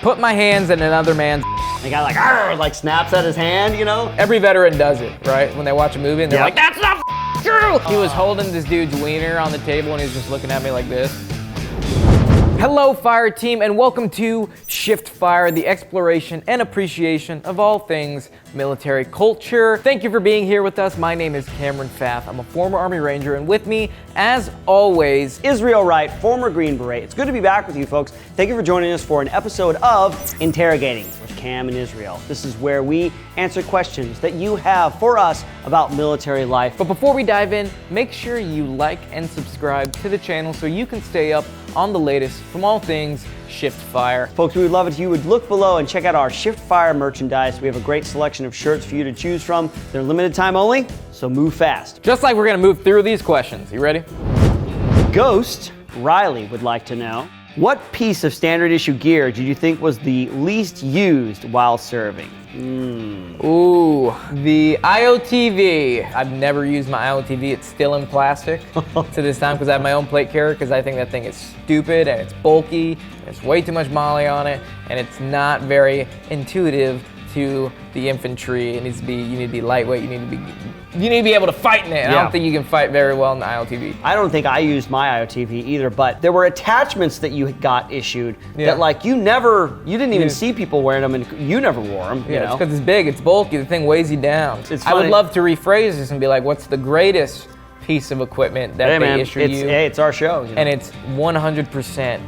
Put my hands in another man's. The guy like, "Arr," like snaps at his hand, you know? Every veteran does it, right? When they watch a movie and they're like, that's not true! He was holding this dude's wiener on the table and he was just looking at me like this. Hello, Fire Team, and welcome to Shift Fire, the exploration and appreciation of all things military culture. Thank you for being here with us. My name is Cameron Pfaff. I'm a former Army Ranger, and with me, as always, Israel Wright, former Green Beret. It's good to be back with you folks. Thank you for joining us for an episode of Interrogating with Cam and Israel. This is where we answer questions that you have for us about military life. But before we dive in, make sure you like and subscribe to the channel so you can stay up on the latest from all things Shift Fire. Folks, we would love it if you would look below and check out our Shift Fire merchandise. We have a great selection of shirts for you to choose from. They're limited time only, so move fast. Just like we're gonna move through these questions. You ready? Ghost Riley would like to know, what piece of standard issue gear did you think was the least used while serving? Ooh, the IOTV. I've never used my IOTV. It's still in plastic to this time because I have my own plate carrier because I think that thing is stupid and it's bulky, and there's way too much molly on it, and it's not very intuitive to the infantry. It needs to be, you need to be lightweight, you need to be able to fight in it. Yeah. I don't think you can fight very well in the IOTV. I don't think I used my IOTV either, but there were attachments that you got issued that like you didn't even see people wearing them, and you never wore them. Yeah, it's because it's big, it's bulky, the thing weighs you down. I would love to rephrase this and be like, what's the greatest piece of equipment that they issue you? Hey, it's our show. You know? And it's 100%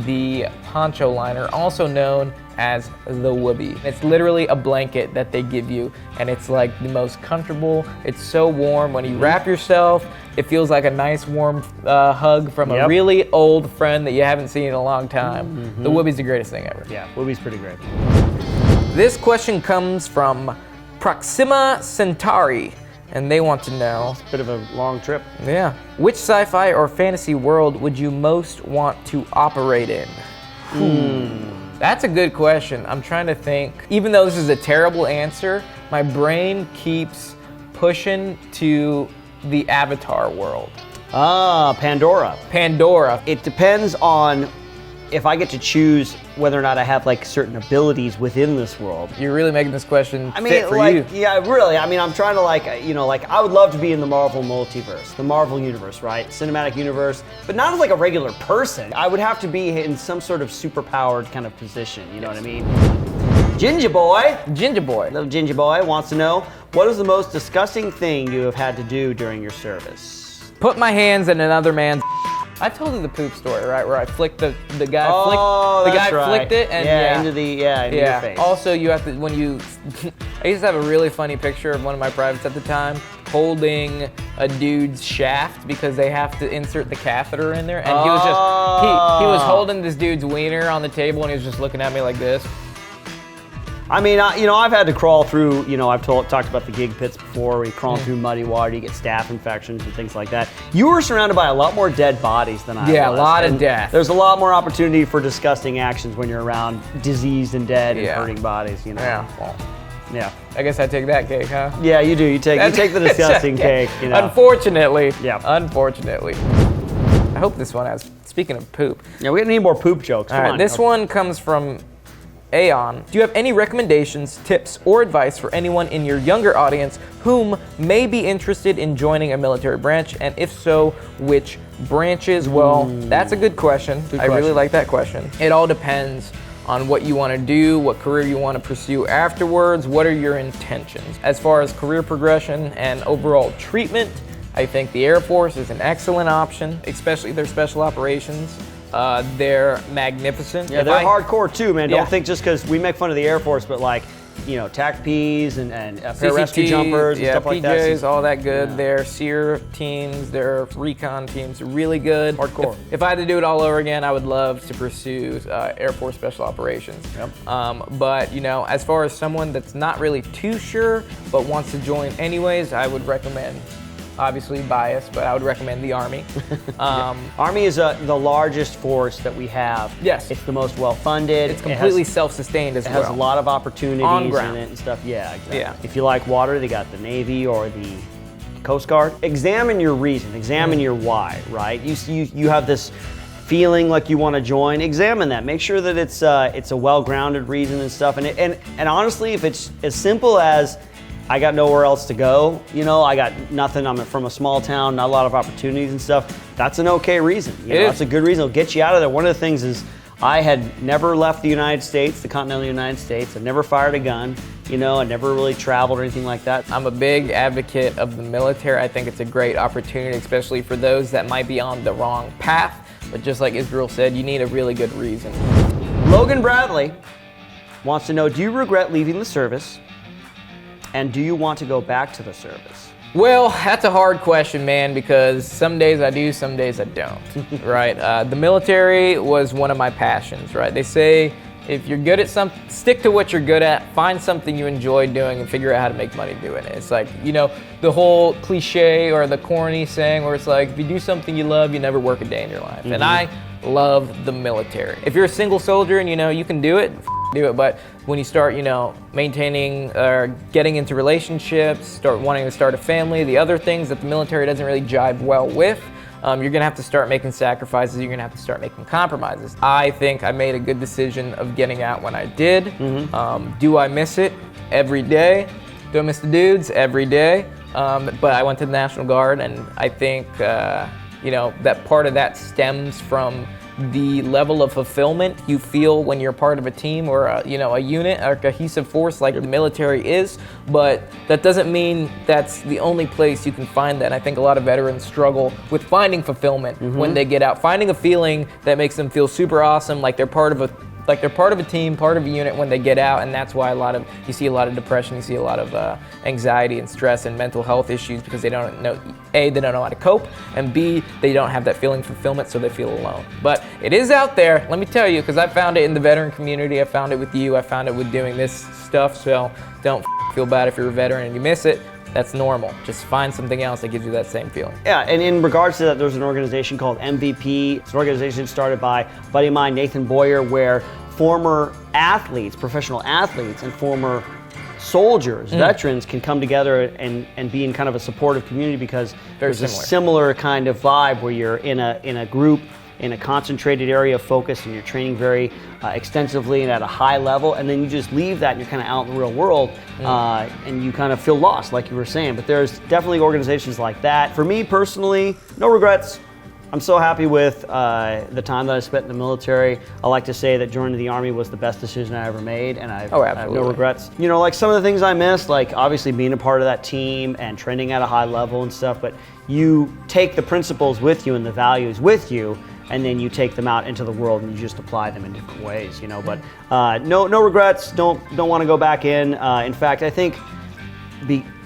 the poncho liner, also known as the whoopee. It's literally a blanket that they give you, and it's like the most comfortable. It's so warm. When you wrap yourself, it feels like a nice warm hug from a really old friend that you haven't seen in a long time. The whoopee's the greatest thing ever. Yeah, whoopee's pretty great. This question comes from Proxima Centauri, and they want to know, it's a bit of a long trip. Yeah, which sci-fi or fantasy world would you most want to operate in? That's a good question. I'm trying to think. Even though this is a terrible answer, my brain keeps pushing to the Avatar world. Pandora. Pandora. It depends on if I get to choose whether or not I have like certain abilities within this world. You're really making this question fit for you. Yeah, really. I mean, I'm trying to I would love to be in the Marvel multiverse, the Marvel universe, right? Cinematic universe, but not as like a regular person. I would have to be in some sort of superpowered kind of position, you know what I mean? Ginger Boy. Little Ginger Boy wants to know, what is the most disgusting thing you have had to do during your service? Put my hands in another man's. I told you the poop story, right? Where I flicked the guy. Flicked it, and into your face. Also, you have to I used to have a really funny picture of one of my privates at the time holding a dude's shaft because they have to insert the catheter in there, and he was holding this dude's wiener on the table, and he was just looking at me like this. I mean, I've had to crawl through, I've talked about the gig pits before, where you crawl through muddy water, you get staph infections and things like that. You were surrounded by a lot more dead bodies than I was. Yeah, a lot of death. There's a lot more opportunity for disgusting actions when you're around diseased and dead and hurting bodies, Yeah, well, yeah. I guess I take that cake, huh? Yeah, you do. You take the disgusting cake, Unfortunately. Yeah. Unfortunately. I hope this one has, speaking of poop. Yeah, we need more poop jokes. Come on. This one comes from Aeon. Do you have any recommendations, tips, or advice for anyone in your younger audience whom may be interested in joining a military branch? And if so, which branches? Well, that's a good question. I really like that question. It all depends on what you want to do, what career you want to pursue afterwards, what are your intentions. As far as career progression and overall treatment, I think the Air Force is an excellent option, especially their special operations. They're magnificent. Yeah, they're hardcore too, man. Don't think just because we make fun of the Air Force, but like, TAC Ps and pararescue jumpers and stuff like that. PJs, all that good. Their SEER teams, their recon teams, really good. Hardcore. If I had to do it all over again, I would love to pursue Air Force Special Operations. Yep. But, as far as someone that's not really too sure, but wants to join anyways, I would recommend, obviously biased, but I would recommend the Army. Army is the largest force that we have. Yes. It's the most well-funded. It's completely self-sustained as well. It has a lot of opportunities on ground in it and stuff. Yeah, exactly. Yeah. If you like water, they got the Navy or the Coast Guard. Examine your reason, examine your why, right? You have this feeling like you want to join, examine that. Make sure that it's a well-grounded reason and stuff. And honestly, if it's as simple as I got nowhere else to go, I got nothing, I'm from a small town, not a lot of opportunities and stuff, that's an okay reason. That's a good reason. It'll get you out of there. One of the things is I had never left the United States, the continental United States. I'd never fired a gun, I never really traveled or anything like that. I'm a big advocate of the military. I think it's a great opportunity, especially for those that might be on the wrong path. But just like Israel said, you need a really good reason. Logan Bradley wants to know, do you regret leaving the service? And do you want to go back to the service? Well, that's a hard question, man, because some days I do, some days I don't, right? The military was one of my passions, right? They say if you're good at something, stick to what you're good at, find something you enjoy doing and figure out how to make money doing it. It's like, the whole cliche or the corny saying where it's like, if you do something you love, you never work a day in your life. Mm-hmm. And I love the military. If you're a single soldier and you can do it, do it. But when you start, maintaining or getting into relationships, start wanting to start a family, the other things that the military doesn't really jive well with, you're gonna have to start making sacrifices, you're gonna have to start making compromises. I think I made a good decision of getting out when I did. Mm-hmm. Do I miss it? Every day. Do I miss the dudes? Every day. But I went to the National Guard, and I think, that part of that stems from the level of fulfillment you feel when you're part of a team or a unit or a cohesive force like the military is, but that doesn't mean that's the only place you can find that. I think a lot of veterans struggle with finding fulfillment when they get out, finding a feeling that makes them feel super awesome, like they're part of a team, part of a unit when they get out, and that's why you see a lot of depression, you see a lot of anxiety and stress and mental health issues because they don't know, A, they don't know how to cope, and B, they don't have that feeling of fulfillment, so they feel alone. But it is out there, let me tell you, because I found it in the veteran community, I found it with you, I found it with doing this stuff, so don't feel bad if you're a veteran and you miss it. That's normal. Just find something else that gives you that same feeling. Yeah, and in regards to that, there's an organization called MVP. It's an organization started by a buddy of mine, Nathan Boyer, where former athletes, professional athletes, and former soldiers, veterans can come together and be in kind of a supportive community because there's a similar kind of vibe where you're in a group, in a concentrated area of focus, and you're training very extensively and at a high level, and then you just leave that and you're kind of out in the real world and you kind of feel lost, like you were saying. But there's definitely organizations like that. For me personally, no regrets. I'm so happy with the time that I spent in the military. I like to say that joining the Army was the best decision I ever made, and I have no regrets. Like some of the things I missed, like obviously being a part of that team and training at a high level and stuff, but you take the principles with you and the values with you, and then you take them out into the world and you just apply them in different ways, But no regrets. Don't want to go back in. In fact, I think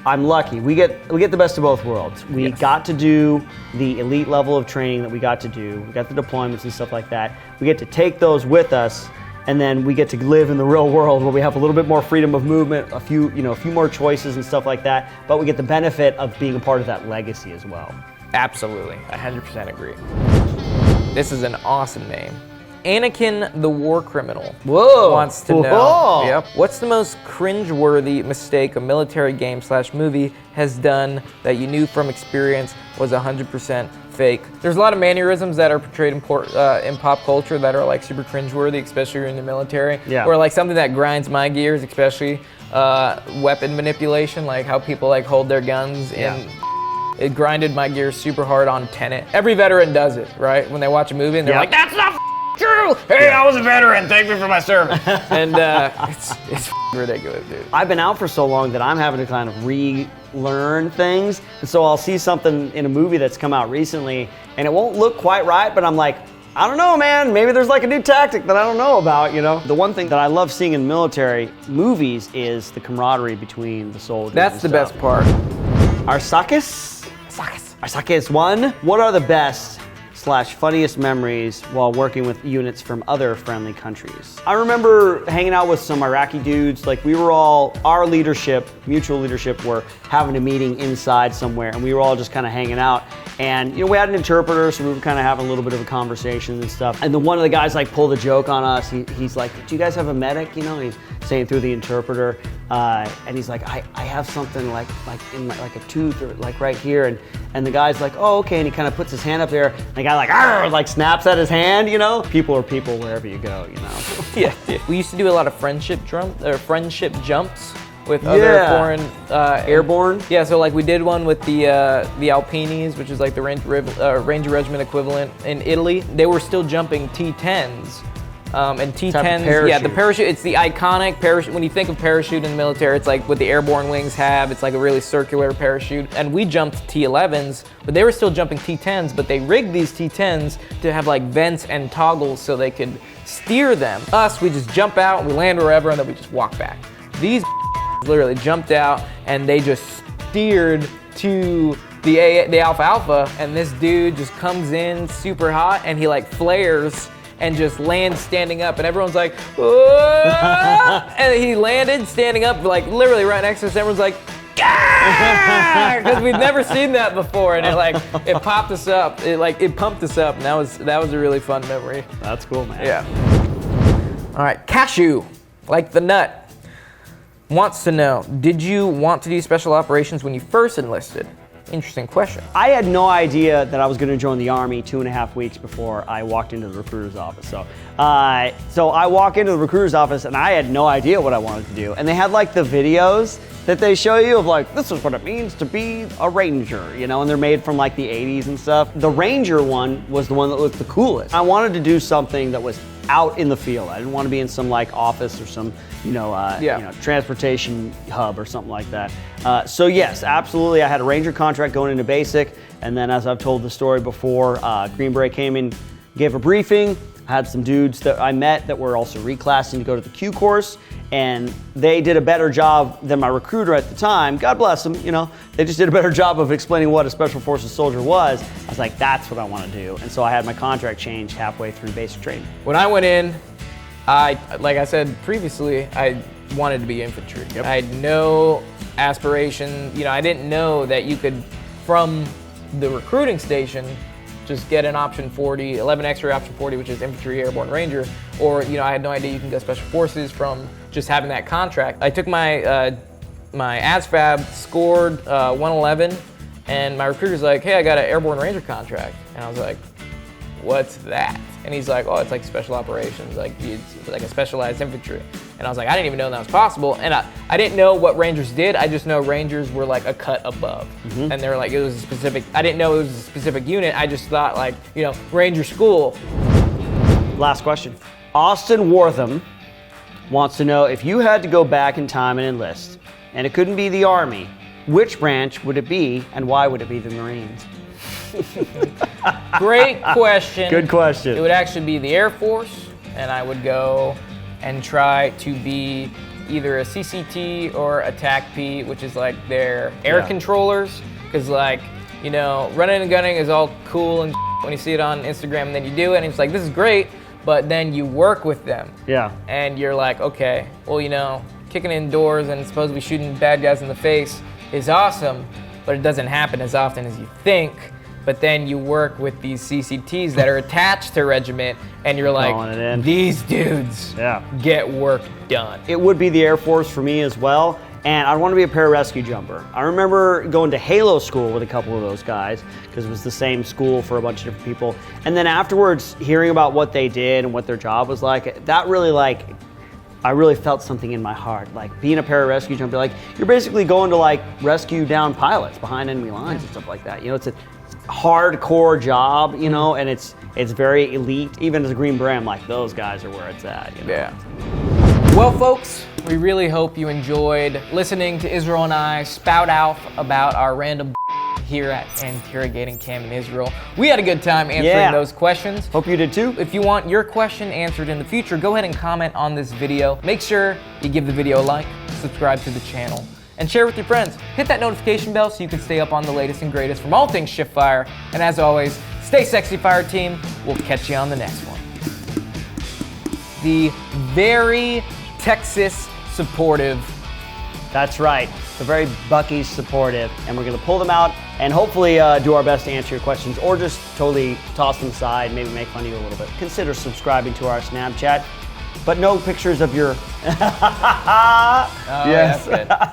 I'm lucky. We get the best of both worlds. We got to do the elite level of training that we got to do. We got the deployments and stuff like that. We get to take those with us, and then we get to live in the real world where we have a little bit more freedom of movement, a few more choices and stuff like that. But we get the benefit of being a part of that legacy as well. Absolutely, I 100% agree. This is an awesome name. Anakin the War Criminal wants to know, what's the most cringe-worthy mistake a military game/movie has done that you knew from experience was 100% fake? There's a lot of mannerisms that are portrayed in pop culture that are like super cringe-worthy, especially when you're in the military. Yeah. Or like something that grinds my gears, especially weapon manipulation, like how people like hold their guns in. It grinded my gears super hard on Tenet. Every veteran does it, right? When they watch a movie and they're like, that's not true! Hey, I was a veteran, thank me for my service. And it's ridiculous, dude. I've been out for so long that I'm having to kind of relearn things. And so I'll see something in a movie that's come out recently and it won't look quite right, but I'm like, I don't know, man. Maybe there's like a new tactic that I don't know about, The one thing that I love seeing in military movies is the camaraderie between the soldiers. That's the best part. Arsakas 1. What are the best/funniest memories while working with units from other friendly countries? I remember hanging out with some Iraqi dudes. Like our leadership, mutual leadership, were having a meeting inside somewhere, and we were all just kind of hanging out. And we had an interpreter, so we were kind of having a little bit of a conversation and stuff. And then one of the guys like pulled a joke on us. He's like, "Do you guys have a medic?" He's saying through the interpreter. and he's like, I have something like in like a tooth or like right here, and the guy's like, oh, okay, and he kind of puts his hand up there, and the guy like snaps at his hand, you know? People are people wherever you go, you know? Yeah. We used to do a lot of friendship jumps with other foreign airborne. Yeah, so like we did one with the Alpinis, which is like the Ranger Regiment equivalent in Italy. They were still jumping T-10s. And T-10s, yeah, the parachute, it's the iconic parachute. When you think of parachute in the military, it's like what the airborne wings have. It's like a really circular parachute. And we jumped T-11s, but they were still jumping T-10s, but they rigged these T-10s to have like vents and toggles so they could steer them. Us, we just jump out, we land wherever, and then we just walk back. These literally jumped out, and they just steered to the Alpha, and this dude just comes in super hot, and he like flares, and just lands standing up, and everyone's like, "Whoa!" And he landed standing up, like literally right next to us. Everyone's like, because we'd never seen that before, and it popped us up. It pumped us up, and that was a really fun memory. That's cool, man. Yeah. All right, Cashew, like the nut, wants to know: did you want to do special operations when you first enlisted? Interesting question. I had no idea that I was going to join the Army 2.5 weeks before I walked into the recruiter's office. So I walk into the recruiter's office and I had no idea what I wanted to do. And they had like the videos that they show you of like, this is what it means to be a Ranger, you know, and they're made from like the 80s and stuff. The Ranger one was the one that looked the coolest. I wanted to do something that was out in the field. I didn't want to be in some like office or some, transportation hub or something like that. So yes, absolutely. I had a Ranger contract going into basic. And then as I've told the story before, Green Beret came in, gave a briefing. I had some dudes that I met that were also reclassing to go to the Q course, and they did a better job than my recruiter at the time. God bless them, you know. They just did a better job of explaining what a Special Forces soldier was. I was like, that's what I want to do. And so I had my contract changed halfway through basic training. When I went in, like I said previously, I wanted to be infantry. Yep. I had no aspiration. You know, I didn't know that you could, from the recruiting station, just get an option 40, 11 X-ray option 40, which is infantry airborne ranger, or I had no idea you can get special forces from just having that contract. I took my my ASVAB, scored 111, and my recruiter's like, hey, I got an airborne ranger contract, and I was like, what's that? And he's like, oh, it's like special operations, like it's like a specialized infantry. And I was like, I didn't even know that was possible. And I didn't know what Rangers did. I just know Rangers were like a cut above. Mm-hmm. And they were like, it was a specific, I didn't know it was a specific unit. I just thought like, Ranger school. Last question. Austin Wortham wants to know, if you had to go back in time and enlist, and it couldn't be the Army, which branch would it be, and why would it be the Marines? Great question. Good question. It would actually be the Air Force, and I would go and try to be either a CCT or a TACP, which is like their air controllers, because running and gunning is all cool and when you see it on Instagram, and then you do it and it's like, this is great, but then you work with them. Yeah. And you're like, okay, well, kicking in doors and supposedly shooting bad guys in the face is awesome, but it doesn't happen as often as you think. But then you work with these CCTs that are attached to regiment, and you're like, these dudes get work done. It would be the Air Force for me as well, and I want to be a pararescue jumper. I remember going to Halo school with a couple of those guys, because it was the same school for a bunch of different people. And then afterwards, hearing about what they did and what their job was like, that really I really felt something in my heart. Like being a pararescue jumper, you're basically going to rescue down pilots behind enemy lines and stuff like that. It's a hardcore job, and it's very elite. Even as a Green Beret, I'm like, those guys are where it's at. Yeah. Well, folks, we really hope you enjoyed listening to Israel and I spout out about our random here at Interrogating Cam in Israel. We had a good time answering those questions. Hope you did too. If you want your question answered in the future, go ahead and comment on this video. Make sure you give the video a like, subscribe to the channel, and share with your friends. Hit that notification bell so you can stay up on the latest and greatest from all things Shift Fire. And as always, stay sexy, Fire Team. We'll catch you on the next one. The very Texas supportive. That's right. The very Buc-ee's supportive. And we're going to pull them out and hopefully do our best to answer your questions, or just totally toss them aside, maybe make fun of you a little bit. Consider subscribing to our Snapchat. but no pictures of your. Oh, Yes. that's good.